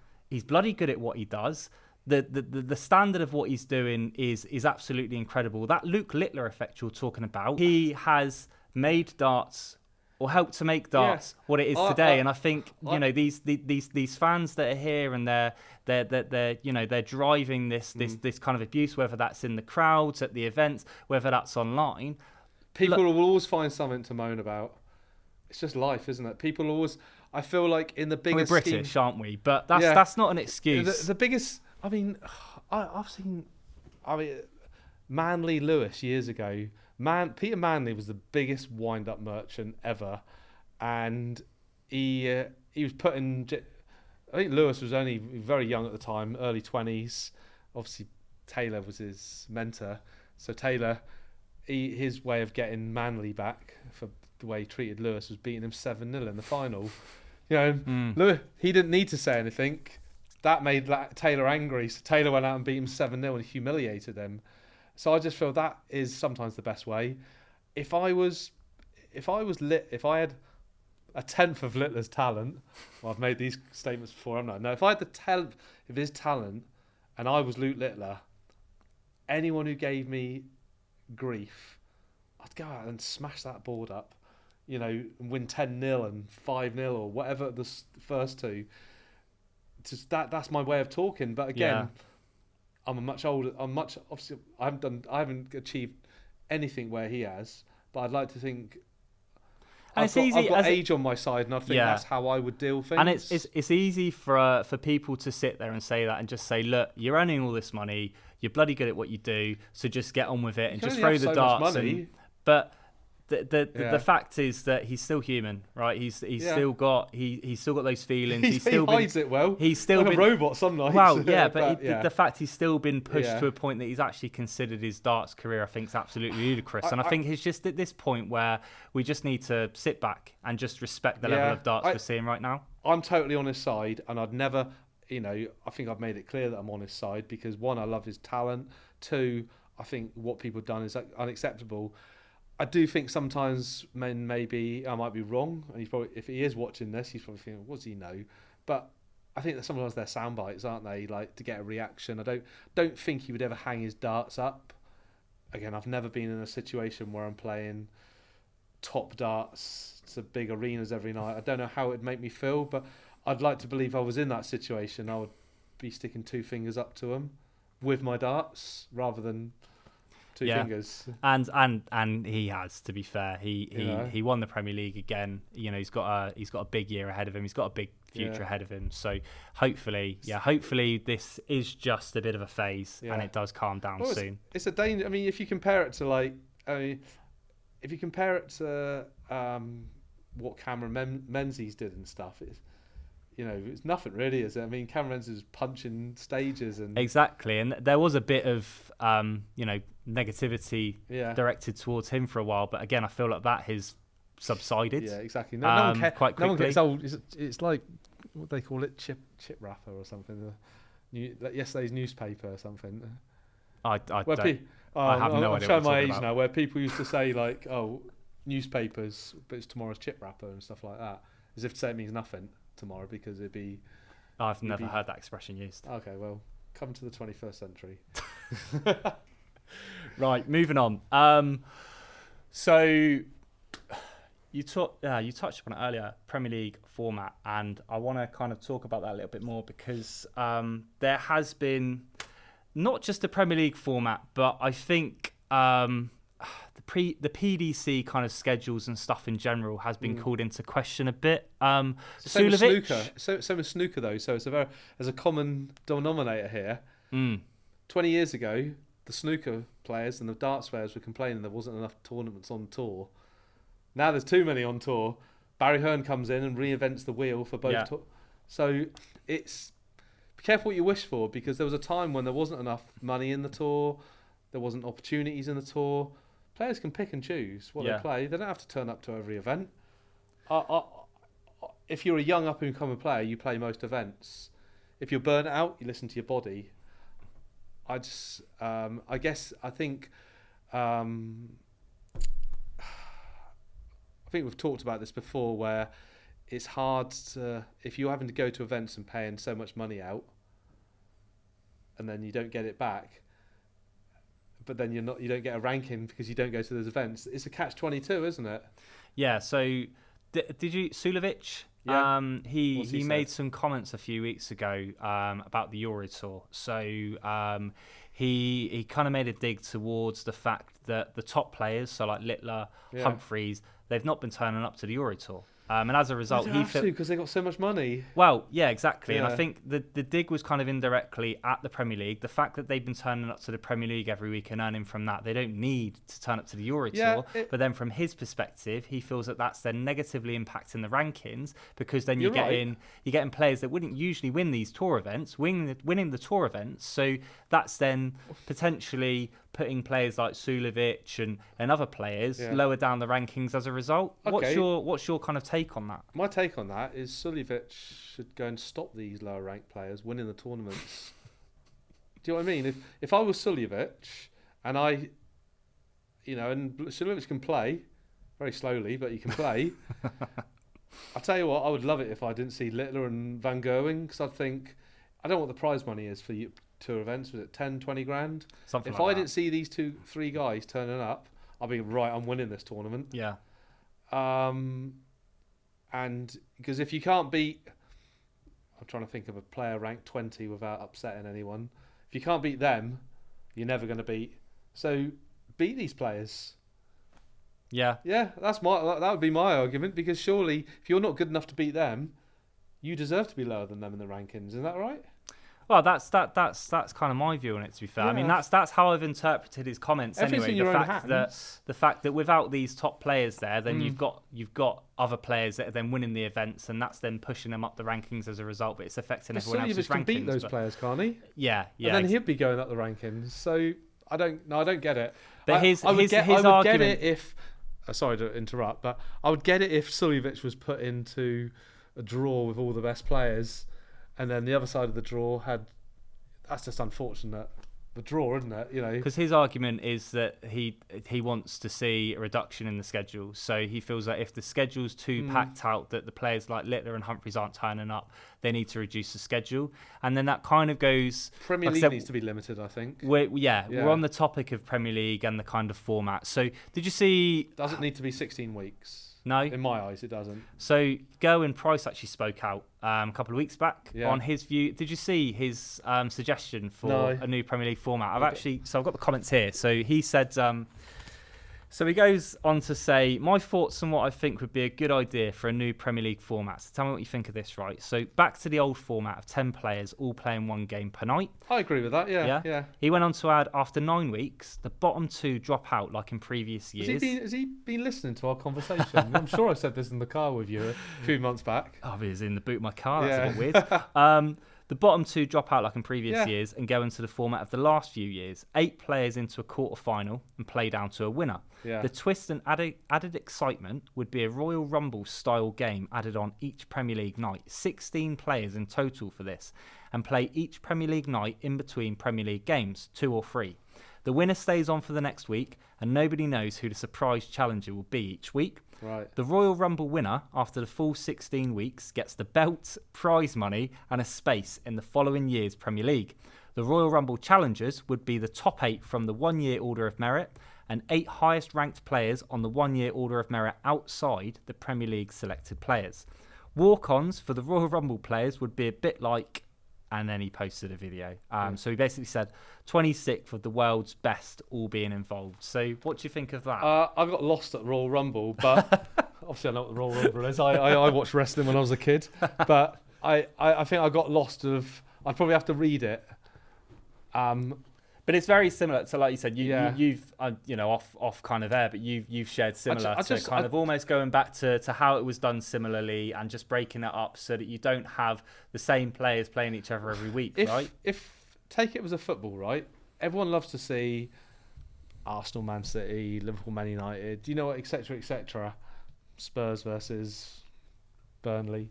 bloody good at what he does. The standard of what he's doing is absolutely incredible. That Luke Littler effect you're talking about, he has Yeah. darts or helped to make darts what it is today. And I think these fans that are here and they're driving this kind of abuse, whether that's in the crowds at the events, whether that's online. People will always find something to moan about. It's just life, isn't it? People always. I feel like in the biggest We're British, aren't we? But that's not an excuse. The biggest. I mean, I've seen. I mean, Manly Lewis years ago. Peter Manley was the biggest wind-up merchant ever, and he was putting. I think Lewis was only very young at the time, early 20s. Obviously, Taylor was his mentor, so Taylor, his way of getting Manley back for the way he treated Lewis was beating him 7-0 in the final. Lewis, he didn't need to say anything. That made Taylor angry, so Taylor went out and beat him 7-0 and humiliated him. So I just feel that is sometimes the best way. If I had a tenth of Littler's talent, well, I've made these statements before, haven't I? No, if I had the tenth of his talent and I was Luke Littler, anyone who gave me grief, I'd go out and smash that board up, and win 10-0 and 5-0 or whatever the first two. Just that's my way of talking. But again, I'm much older. Obviously, I haven't achieved anything where he has. But I'd like to think I've got age on my side, and I think that's how I would deal with things. And it's easy for people to sit there and say that and just say, look, you're earning all this money, you're bloody good at what you do, so just get on with it and just throw the darts. But the fact is that he's still human, right? He's still got those feelings. He hides it well. He's still like a robot some nights. Well, yeah, but the fact he's still been pushed to a point that he's actually considered his darts career, I think, is absolutely ludicrous. And I think he's just at this point where we just need to sit back and just respect the level of darts we're seeing right now. I'm totally on his side, and I'd never, I think I've made it clear that I'm on his side because one, I love his talent. Two, I think what people have done is unacceptable. I do think sometimes men I might be wrong, and he's probably, if he is watching this, he's probably thinking, what does he know? But I think that sometimes they're sound bites, aren't they? Like to get a reaction. I don't think he would ever hang his darts up. Again, I've never been in a situation where I'm playing top darts to big arenas every night. I don't know how it would make me feel, but I'd like to believe if I was in that situation, I would be sticking two fingers up to him with my darts rather than two fingers. And he has, to be fair. He won the Premier League again. He's got a big year ahead of him. He's got a big future ahead of him. So hopefully this is just a bit of a phase and it does calm down soon. It's a danger. I mean, if you compare it to what Cameron Menzies did and stuff, it's nothing really, is it? I mean, Cameron Menzies is punching stages and exactly, and there was a bit of negativity directed towards him for a while, but again, I feel like that has subsided. Yeah, exactly. No one quite quickly. No one gets old. It's like what they call it, chip wrapper or something. Yesterday's newspaper or something. I have no idea. I'm showing my age now. Where people used to say like, "Oh, newspapers," but it's tomorrow's chip wrapper and stuff like that, as if to say it means nothing tomorrow because it'd be. I've never heard that expression used. Okay, well, come to the 21st century. Right, moving on. So you touched upon it earlier, Premier League format, and I want to kind of talk about that a little bit more because there has been not just the Premier League format, but I think the PDC kind of schedules and stuff in general has been called into question a bit. Suljovic. So with snooker though, so there's a common denominator here. 20 years ago, the snooker players and the darts players were complaining there wasn't enough tournaments on tour. Now there's too many on tour. Barry Hearn comes in and reinvents the wheel for both. So it's be careful what you wish for, because there was a time when there wasn't enough money in the tour, there wasn't opportunities in the tour. Players can pick and choose what they play. They don't have to turn up to every event. If you're a young up-and-coming player, you play most events. If you're burnt out, you listen to your body. I think we've talked about this before, where it's hard to, if you're having to go to events and paying so much money out, and then you don't get it back. but then you don't get a ranking because you don't go to those events. It's a catch-22, isn't it? Yeah. So did you Suljovic? Yeah. He made some comments a few weeks ago about the Euro Tour. So he kind of made a dig towards the fact that the top players, so like Littler, Humphries, they've not been turning up to the Euro Tour. And as a result, he because they got so much money. Well, yeah, exactly. Yeah. And I think the dig was kind of indirectly at the Premier League. The fact that they've been turning up to the Premier League every week and earning from that, they don't need to turn up to the Euro Tour. But then from his perspective, he feels that that's then negatively impacting the rankings because then you're getting players that wouldn't usually win these tour events, winning the tour events. So that's then potentially putting players like Suljovic and other players lower down the rankings as a result. Okay. What's your kind of take on that? My take on that is Suljovic should go and stop these lower ranked players winning the tournaments. Do you know what I mean? If I was Suljovic and and Suljovic can play very slowly, but he can play. I'll tell you what, I would love it if I didn't see Littler and Van Gerwen because I don't know what the prize money is for you. Tour events, was it 10, 20 grand? Something if like I that. didn't see these 2-3 guys turning up, I'll be right, I'm winning this tournament. Yeah. And because if you can't beat, I'm trying to think of a player ranked 20 without upsetting anyone. If you can't beat them, you're never going to beat. So beat these players. Yeah. Yeah, that would be my argument because surely if you're not good enough to beat them, you deserve to be lower than them in the rankings. Isn't that right? Well, that's kind of my view on it. To be fair, I mean that's how I've interpreted his comments anyway. The fact that without these top players there, then you've got other players that are then winning the events, and that's then pushing them up the rankings as a result. But it's affecting everyone else's rankings. Can beat those players, can't he? Yeah. And then he'd be going up the rankings. So I don't get it. But I would get it if. Sorry to interrupt, but I would get it if Suljovic was put into a draw with all the best players. And then the other side of the draw that's just unfortunate. The draw, isn't it? Because his argument is that he wants to see a reduction in the schedule. So he feels that if the schedule's too packed out, that the players like Littler and Humphries aren't turning up, they need to reduce the schedule. And then that kind of goes... Premier League needs to be limited, I think. We're on the topic of Premier League and the kind of format. So did you see... Doesn't need to be 16 weeks. No. In my eyes, it doesn't. So Gerwyn Price actually spoke out a couple of weeks back on his view. Did you see his suggestion for a new Premier League format? I've got the comments here. So he said... So he goes on to say, my thoughts on what I think would be a good idea for a new Premier League format. So tell me what you think of this, right? So back to the old format of 10 players all playing one game per night. I agree with that, yeah. He went on to add, after 9 weeks, the bottom 2 drop out like in previous years. Has he been listening to our conversation? I'm sure I said this in the car with you a few months back. Oh, he was in the boot of my car. That's a bit weird. The bottom 2 drop out like in previous years and go into the format of the last few years. 8 players into a quarter-final and play down to a winner. Yeah. The twist and added excitement would be a Royal Rumble-style game added on each Premier League night. 16 players in total for this, and play each Premier League night in between Premier League games, 2 or 3. The winner stays on for the next week, and nobody knows who the surprise challenger will be each week. Right. The Royal Rumble winner, after the full 16 weeks, gets the belt, prize money, and a space in the following year's Premier League. The Royal Rumble challengers would be the top 8 from the 1-year Order of Merit and 8 highest ranked players on the 1-year Order of Merit outside the Premier League selected players. Walk-ons for the Royal Rumble players would be a bit like... And then he posted a video. So he basically said 26th of the world's best all being involved. So what do you think of that? I got lost at Royal Rumble, but obviously I know what the Royal Rumble is. I watched wrestling when I was a kid, but I think I got lost I'd probably have to read it. But it's very similar. So, like you said, you've off kind of air, but you've shared similar almost going back to how it was done similarly and just breaking it up so that you don't have the same players playing each other every week, right? If take it was a football, right? Everyone loves to see Arsenal, Man City, Liverpool, Man United, etc. Spurs versus Burnley.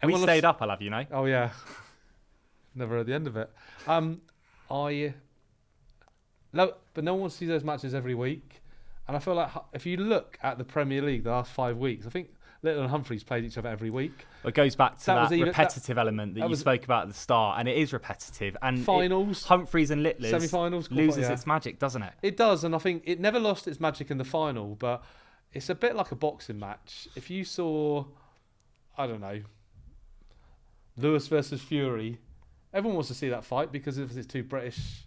We stayed up, I'll have you know. Oh yeah. Never at the end of it. But no one wants to see those matches every week. And I feel like if you look at the Premier League the last 5 weeks, I think Little and Humphries played each other every week. It goes back to that was repetitive element that you spoke about at the start, and it is repetitive. And finals, Humphries and Littler's semi-finals, loses its magic, doesn't it? It does, and I think it never lost its magic in the final, but it's a bit like a boxing match. If you saw, I don't know, Lewis versus Fury, everyone wants to see that fight because if it's two British.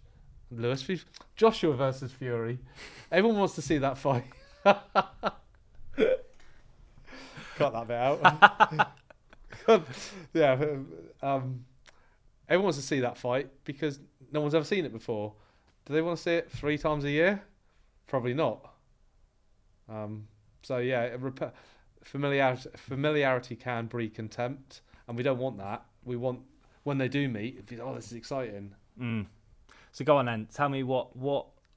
Joshua versus Fury, everyone wants to see that fight. Cut that bit out. Yeah, everyone wants to see that fight because no one's ever seen it before. Do they want to see it 3 times a year? Probably not. So yeah, familiarity can breed contempt, and we don't want that. We want when they do meet, this is exciting. So go on then. Tell me what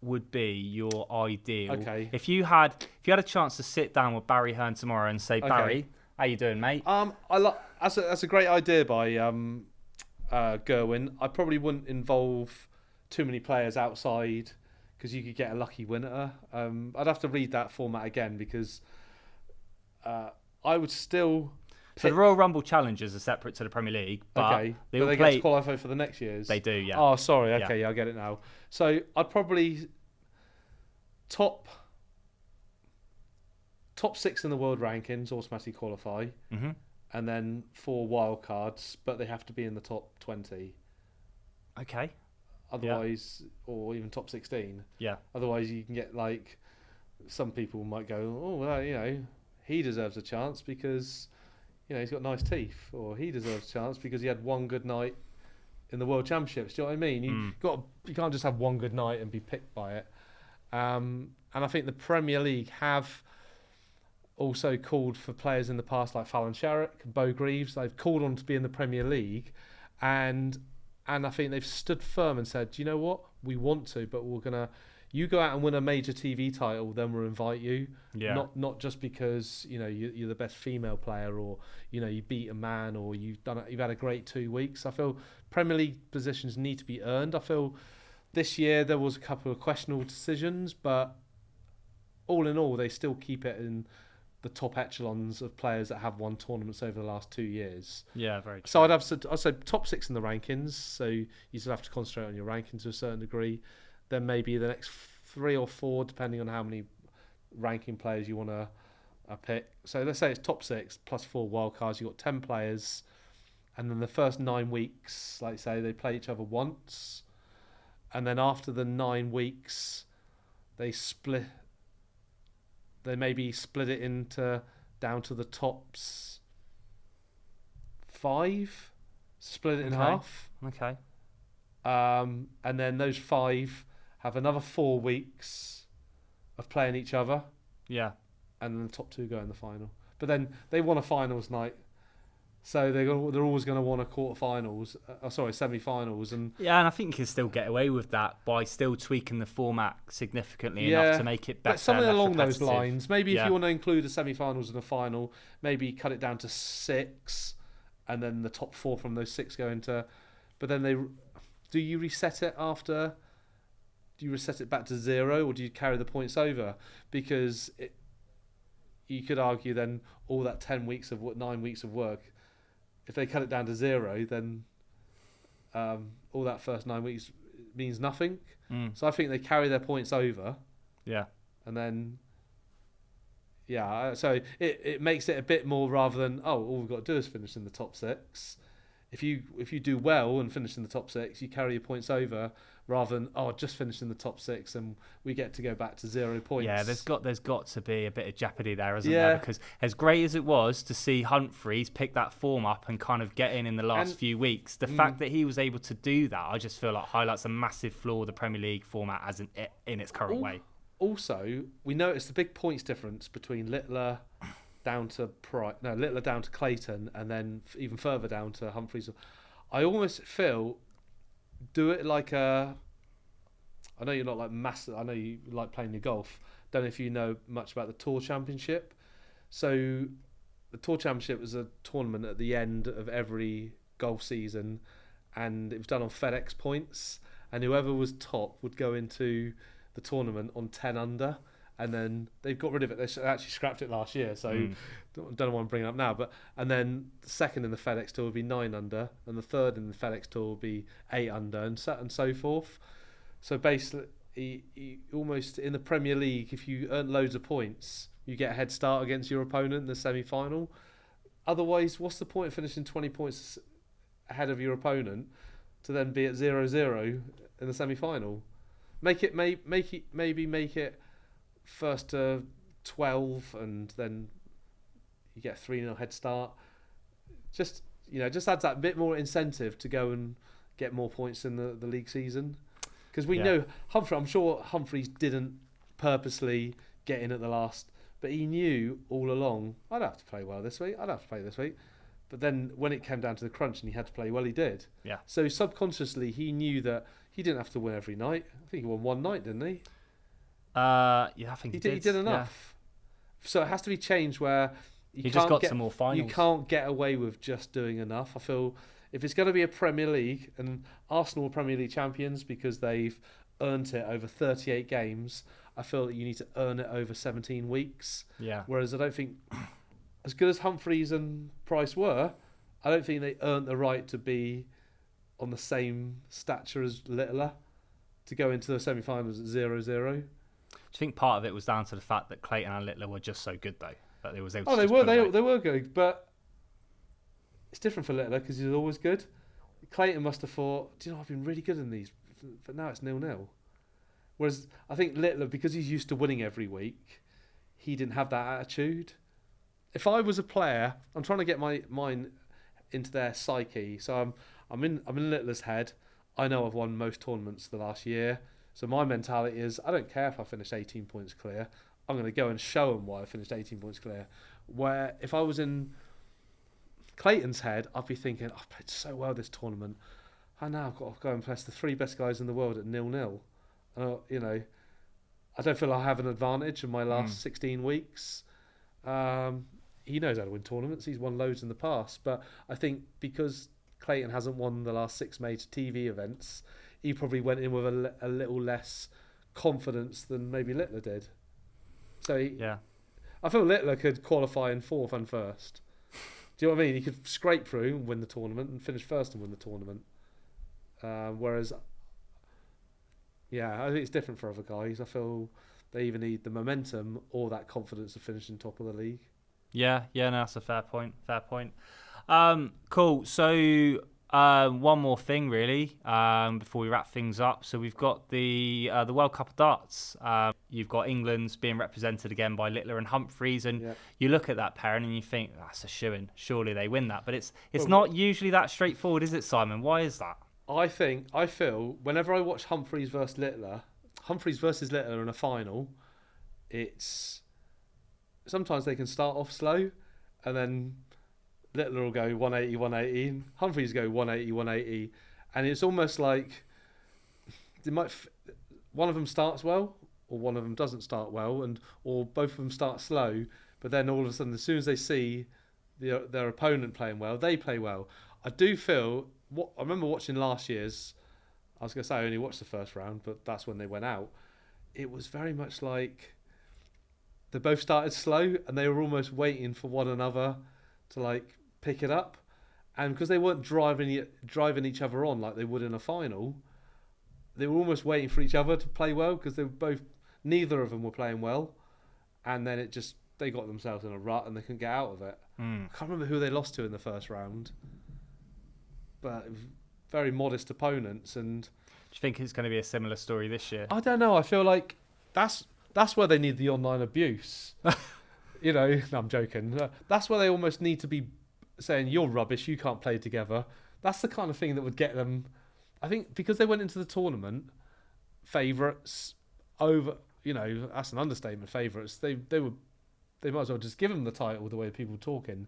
would be your ideal. Okay. If you had a chance to sit down with Barry Hearn tomorrow and say, Barry, how you doing, mate? That's a great idea by Gerwyn. I probably wouldn't involve too many players outside because you could get a lucky winner. I'd have to read that format again because I would still. So the Royal Rumble challenges are separate to the Premier League, but they get to qualify for the next year's. They do, yeah. Oh, sorry. Okay, yeah, I get it now. So I'd probably top 6 in the world rankings automatically qualify, and then 4 wild cards, but they have to be in the top 20. Okay. Otherwise, or even top 16. Yeah. Otherwise, you can get like some people might go, oh well, he deserves a chance because. He's got nice teeth, or he deserves a chance because he had one good night in the World Championships. Do you know what I mean? You can't just have one good night and be picked by it. And I think the Premier League have also called for players in the past like Fallon Sherrick, Bo Greaves. They've called on to be in the Premier League, and I think they've stood firm and said, do you know what? We want to, but we're gonna. You go out and win a major TV title, then we'll invite you. Yeah. Not just because you're the best female player, or you beat a man, or you've had a great 2 weeks. I feel Premier League positions need to be earned. I feel this year there was a couple of questionable decisions, but all in all, they still keep it in the top echelons of players that have won tournaments over the last 2 years. Yeah, very true. So I'd say top 6 in the rankings. So you still have to concentrate on your rankings to a certain degree. Then maybe the next 3 or 4, depending on how many ranking players you want to pick. So let's say it's top 6 plus 4 wildcards. You've got 10 players. And then the first 9 weeks, like say, they play each other once. And then after the 9 weeks, they maybe split it into down to the tops 5. Split it in half. Okay. And then those 5 have another 4 weeks of playing each other. Yeah. And then the top 2 go in the final. But then they want a finals night. So they're always going to want a semi-finals. And I think you can still get away with that by still tweaking the format significantly enough to make it better. But something along those lines. Maybe if you want to include a semi-finals and a final, maybe cut it down to 6, and then the top 4 from those 6 go into. But then do you reset it after? Do you reset it back to 0, or do you carry the points over? Because you could argue then all that 9 weeks of work, if they cut it down to 0, then all that first 9 weeks means nothing. So I think they carry their points over. Yeah. And then, so it makes it a bit more rather than, all we've got to do is finish in the top 6. If you do well and finish in the top 6, you carry your points over rather than just finish in the top 6 and we get to go back to 0 points. Yeah, there's got to be a bit of jeopardy there, isn't there? Because as great as it was to see Humphries pick that form up and kind of get in the last few weeks, the fact that he was able to do that, I just feel like highlights a massive flaw of the Premier League format as in its current way. Also, we noticed the big points difference between Littler down to Clayton, and then even further down to Humphries. I almost feel do it like I know you're not like massive. I know you like playing your golf. Don't know if you know much about the Tour Championship. So the Tour Championship was a tournament at the end of every golf season, and it was done on FedEx points. And whoever was top would go into the tournament on 10 under. and then they've got rid of it. They actually scrapped it last year, so don't know what I'm bringing up now. But and then the second in the FedEx Tour will be 9 under, and the third in the FedEx Tour will be 8 under, and so forth. So basically, almost in the Premier League, if you earn loads of points, you get a head start against your opponent in the semi-final. Otherwise, what's the point of finishing 20 points ahead of your opponent to then be at 0-0 in the semi-final? Make it first to 12, and then you get a 3-0 head start. Just adds that bit more incentive to go and get more points in the league season. Because we know I'm sure Humphries didn't purposely get in at the last, but he knew all along, I'd have to play well this week, But then when it came down to the crunch and he had to play well, he did. Yeah. So subconsciously, he knew that he didn't have to win every night. I think he won one night, didn't he? I think he did. He did enough. Yeah. So it has to be changed where he just got some more finals. You can't get away with just doing enough. I feel if it's going to be a Premier League, and Arsenal are Premier League champions because they've earned it over 38 games, I feel that you need to earn it over 17 weeks. Yeah. Whereas I don't think, as good as Humphries and Price were, I don't think they earned the right to be on the same stature as Littler to go into the semi-finals at 0-0. Do you think part of it was down to the fact that Clayton and Littler were just so good, though, that they was able to? They were good, but it's different for Littler because he's always good. Clayton must have thought, do you know, I've been really good in these, but now it's 0-0. Whereas I think Littler, because he's used to winning every week, he didn't have that attitude. If I was a player, I'm trying to get my mind into their psyche. So I'm in Littler's head. I know I've won most tournaments the last year. So my mentality is, I don't care if I finish 18 points clear. I'm going to go and show them why I finished 18 points clear. Where if I was in Clayton's head, I'd be thinking, I've played so well this tournament. I now I've got to go and press the 3 best guys in the world at 0-0. I don't feel I have an advantage in my last 16 weeks. He knows how to win tournaments. He's won loads in the past. But I think because Clayton hasn't won the last 6 major TV events, he probably went in with a little less confidence than maybe Littler did. So I feel Littler could qualify in 4th and 1st. Do you know what I mean? He could scrape through and win the tournament and finish 1st and win the tournament. Whereas, I think it's different for other guys. I feel they either need the momentum or that confidence of finishing top of the league. Yeah, no, that's a fair point. Cool. So one more thing, really, before we wrap things up. So we've got the World Cup of Darts. You've got England's being represented again by Littler and Humphries, and you look at that pairing and you think that's a shoo-in. Surely they win that, but it's not usually that straightforward, is it, Simon? Why is that? I feel whenever I watch Humphries versus Littler in a final, it's sometimes they can start off slow, and then Littler will go 180, and Humphries go 180, and it's almost like one of them starts well, or one of them doesn't start well, or both of them start slow, but then all of a sudden, as soon as they see their opponent playing well, they play well. I do feel. I remember watching last year's. I was going to say I only watched the first round, but that's when they went out. It was very much like they both started slow, and they were almost waiting for one another to pick it up, and because they weren't driving each other on like they would in a final, they were almost waiting for each other to play well because neither of them were playing well, and then they got themselves in a rut and they couldn't get out of it. I can't remember who they lost to in the first round, but very modest opponents. And do you think it's going to be a similar story this year? I don't know. I feel like that's where they need the online abuse. No, I'm joking. That's where they almost need to be saying, you're rubbish, you can't play together. That's the kind of thing that would get them, I think, because they went into the tournament favourites over, that's an understatement, favourites. They might as well just give them the title the way people are talking.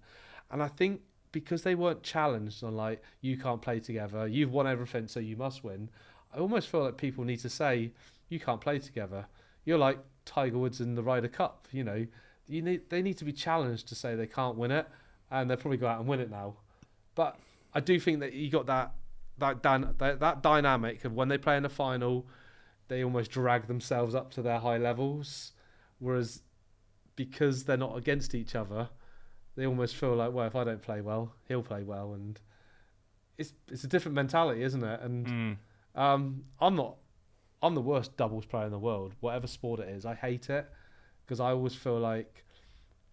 And I think because they weren't challenged on you can't play together, you've won everything so you must win, I almost feel like people need to say, you can't play together. You're like Tiger Woods in the Ryder Cup, they need to be challenged to say they can't win it, and they'll probably go out and win it now. But I do think that you got that dynamic of when they play in the final, they almost drag themselves up to their high levels, Whereas because they're not against each other, they almost feel like, well, if I don't play well, he'll play well, and it's a different mentality, isn't it? And I'm the worst doubles player in the world, whatever sport it is. I hate it because I always feel like,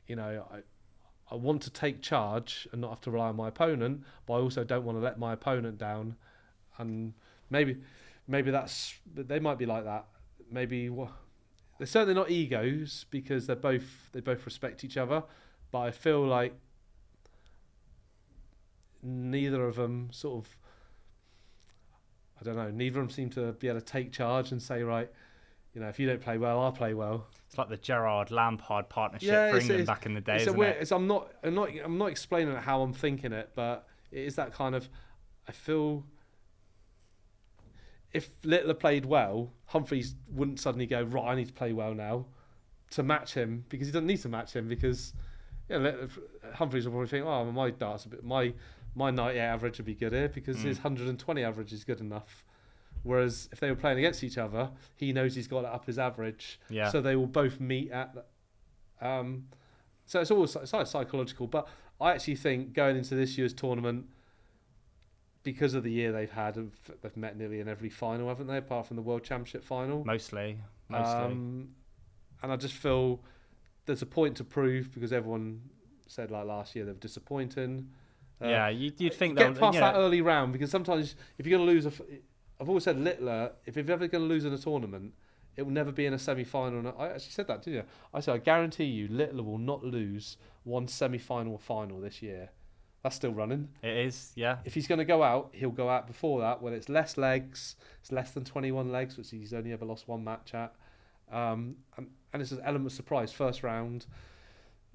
I want to take charge and not have to rely on my opponent, but I also don't want to let my opponent down. And maybe they might be like that. Maybe they're certainly not egos because they both respect each other, but I feel like neither of them neither of them seem to be able to take charge and say, right, if you don't play well, I'll play well. It's like the Gerrard-Lampard partnership for England back in the day, isn't it? I'm not explaining how I'm thinking it, but it is that kind of. I feel if Littler played well, Humphries wouldn't suddenly go, right, I need to play well now to match him, because he doesn't need to match him, because Humphries will probably think, oh, my darts my 98 average would be good here because his 120 average is good enough. Whereas if they were playing against each other, he knows he's got to up his average. Yeah. So they will both meet at. So it's like psychological. But I actually think going into this year's tournament, because of the year they've had, they've met nearly in every final, haven't they? Apart from the World Championship final. Mostly. And I just feel there's a point to prove, because everyone said like last year they were disappointing. You'd think get past that early round, because sometimes if you're going to lose I've always said Littler, if you're ever going to lose in a tournament, it will never be in a semi-final. I actually said that, didn't you? I said, I guarantee you, Littler will not lose one semi-final or final this year. That's still running. It is, yeah. If he's going to go out, he'll go out before that, when it's less legs. It's less than 21 legs, which he's only ever lost one match at. And it's an element of surprise. First round,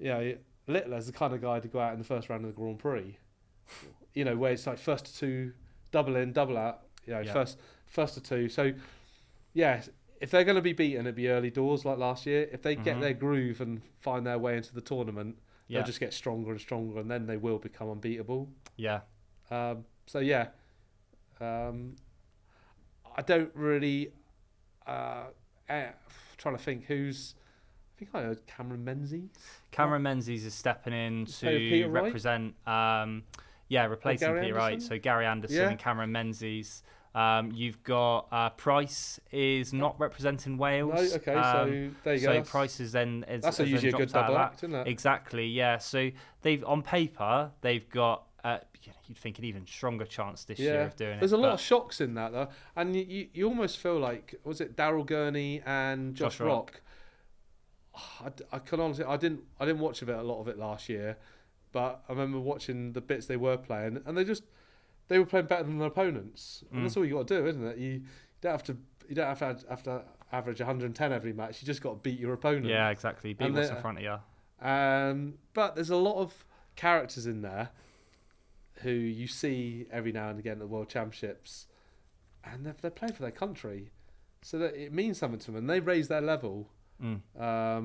Littler's the kind of guy to go out in the first round of the Grand Prix. Where it's like first to two, double in, double out. First to two. So, if they're going to be beaten, it'd be early doors like last year. If they get their groove and find their way into the tournament, they'll just get stronger and stronger, and then they will become unbeatable. Yeah. I don't really. Trying to think who's. I think I heard Cameron Menzies. Cameron Menzies is stepping in to represent. Replacing Peter Wright. So Gary Anderson and Cameron Menzies. You've got Price is not representing Wales. No, okay, so there you go. So Price is then that's usually a good double act, isn't it? Exactly, yeah. So they've on paper they've got you'd think an even stronger chance this year of doing it. There's a lot of shocks in that though, and you almost feel like, was it Daryl Gurney and Josh Rock? I can honestly, I didn't watch a lot of it last year. But I remember watching the bits they were playing, and they were playing better than their opponents. And that's all you got to do, isn't it? You don't have to average 110 every match. You just got to beat your opponent. Yeah, exactly. Beat what's in front of you. But there's a lot of characters in there who you see every now and again at the World Championships, and they're playing for their country, so that it means something to them, and they raise their level. I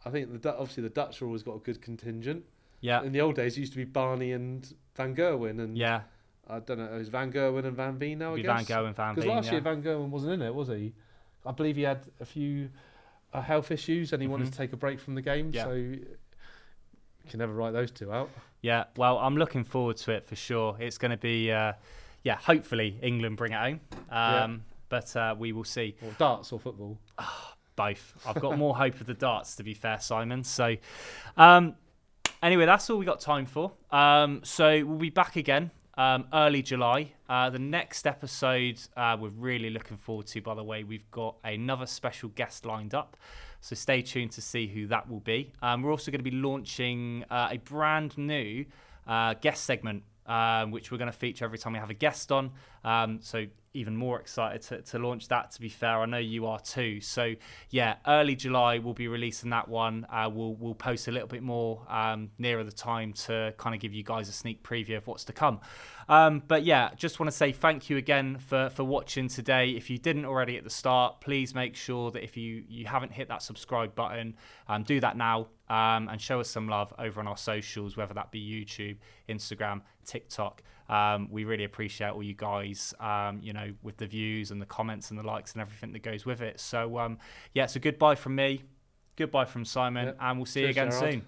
think obviously the Dutch have always got a good contingent. Yeah. In the old days, it used to be Barney and Van Gerwen, and I don't know, it was Van Gerwen and Van Veen now, I guess. Van Gerwen, Van Veen. Because last year Van Gerwen wasn't in it, was he? I believe he had a few health issues, and he wanted to take a break from the game. So you can never write those two out. Yeah. Well, I'm looking forward to it for sure. It's going to be, hopefully England bring it home. But we will see. Or darts or football? Both. I've got more hope of the darts, to be fair, Simon. So. Anyway, that's all we got time for. So we'll be back again early July. The next episode we're really looking forward to, by the way. We've got another special guest lined up. So stay tuned to see who that will be. We're also going to be launching a brand new guest segment, which we're going to feature every time we have a guest on. So even more excited to launch that, to be fair. I know you are too. So early July we'll be releasing that one. We'll post a little bit more nearer the time to kind of give you guys a sneak preview of what's to come. Just want to say thank you again for watching today. If you didn't already at the start, please make sure that if you haven't hit that subscribe button, do that now. And show us some love over on our socials, whether that be YouTube, Instagram, TikTok. We really appreciate all you guys, with the views and the comments and the likes and everything that goes with it. So, so goodbye from me. Goodbye from Simon, Yep. and we'll see you Cheers, again Gerard. soon.